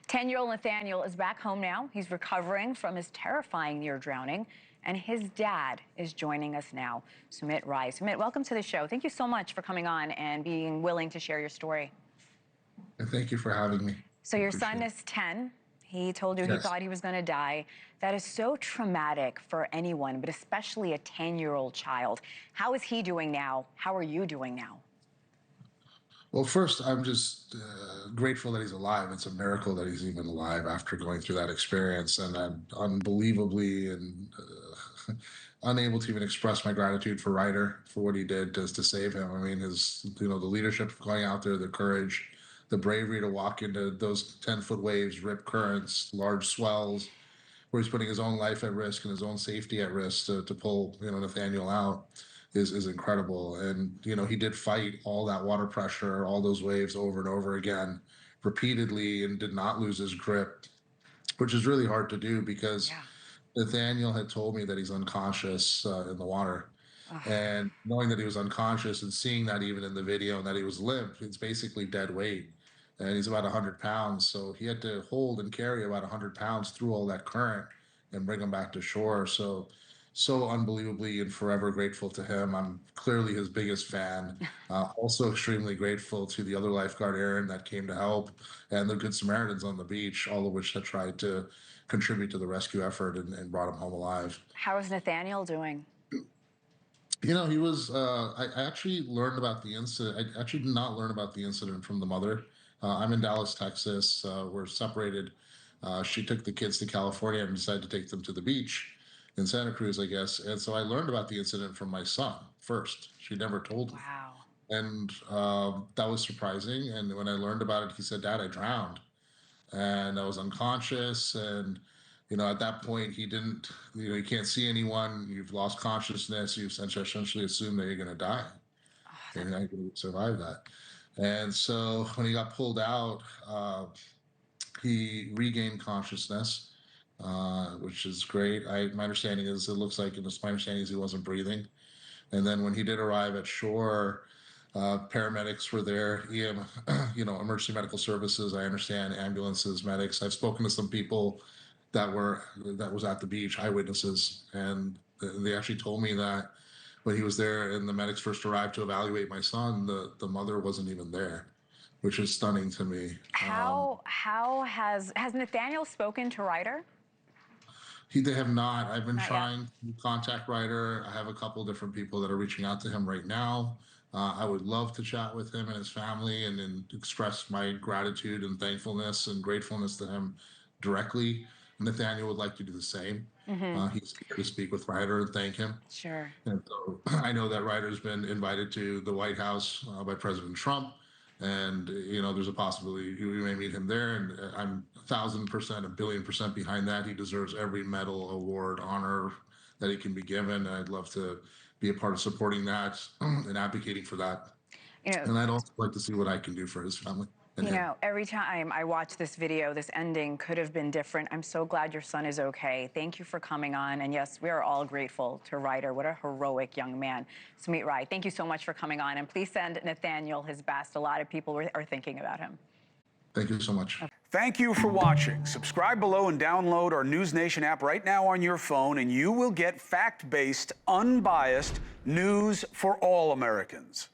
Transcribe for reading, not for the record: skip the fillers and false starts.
10-year-old Nathaniel is back home now. He's recovering from his terrifying near drowning, and his dad is joining us now, Sumit Rai. Sumit, welcome to the show. Thank you so much for coming on and being willing to share your story. And thank you for having me. So your son is 10. He told you he thought he was going to die. That is so traumatic for anyone, but especially a 10-year-old child. How is he doing now? How are you doing now? Well, first, I'm just grateful that he's alive. It's a miracle that he's even alive after going through that experience. And I'm unbelievably and unable to even express my gratitude for Ryder for what he did to save him. I mean, his, the leadership of going out there, the courage, the bravery to walk into those 10-foot waves, rip currents, large swells, where he's putting his own life at risk and his own safety at risk to pull, Nathaniel out is incredible. And, he did fight all that water pressure, all those waves over and over again, repeatedly, and did not lose his grip, which is really hard to do because Nathaniel had told me that he's unconscious in the water. And knowing that he was unconscious and seeing that even in the video and that he was limp, it's basically dead weight. And he's about 100 pounds. So he had to hold and carry about 100 pounds through all that current and bring him back to shore. So unbelievably and forever grateful to him. I'm clearly his biggest fan. Also extremely grateful to the other lifeguard, Aaron, that came to help, and the Good Samaritans on the beach, all of which had tried to contribute to the rescue effort and brought him home alive. How is Nathaniel doing? He was, I actually learned about the incident. I actually did not learn about the incident from the mother. I'm in Dallas, Texas. We're separated. She took the kids to California and decided to take them to the beach in Santa Cruz, I guess. And so I learned about the incident from my son first. She never told me. Wow. And that was surprising. And when I learned about it, he said, "Dad, I drowned." And I was unconscious. And, at that point, he didn't, you can't see anyone. You've lost consciousness. You essentially assume that you're going to die. And you're not going to survive that. And so when he got pulled out, he regained consciousness, which is great. My understanding is my understanding is he wasn't breathing. And then when he did arrive at shore, paramedics were there, emergency medical services, I understand, ambulances, medics. I've spoken to some people that was at the beach, eyewitnesses, and they actually told me that when he was there and the medics first arrived to evaluate my son, the mother wasn't even there, which is stunning to me. How has Nathaniel spoken to Ryder? They have not. I've been trying to contact Ryder. I have a couple different people that are reaching out to him right now. I would love to chat with him and his family and express my gratitude and thankfulness and gratefulness to him directly. Nathaniel would like to do the same. He's here to speak with Ryder and thank him. Sure. And so I know that Ryder's been invited to the White House by President Trump. And, there's a possibility we may meet him there. And I'm 1,000%, 1,000,000,000% behind that. He deserves every medal, award, honor that he can be given. And I'd love to be a part of supporting that and advocating for that. And I'd also like to see what I can do for his family. Every time I watch this video, this ending could have been different. I'm so glad your son is okay. Thank you for coming on. And yes, we are all grateful to Ryder. What a heroic young man. Sumit Rai, thank you so much for coming on. And please send Nathaniel his best. A lot of people are thinking about him. Thank you so much. Thank you for watching. Subscribe below and download our NewsNation app right now on your phone, and you will get fact-based, unbiased news for all Americans.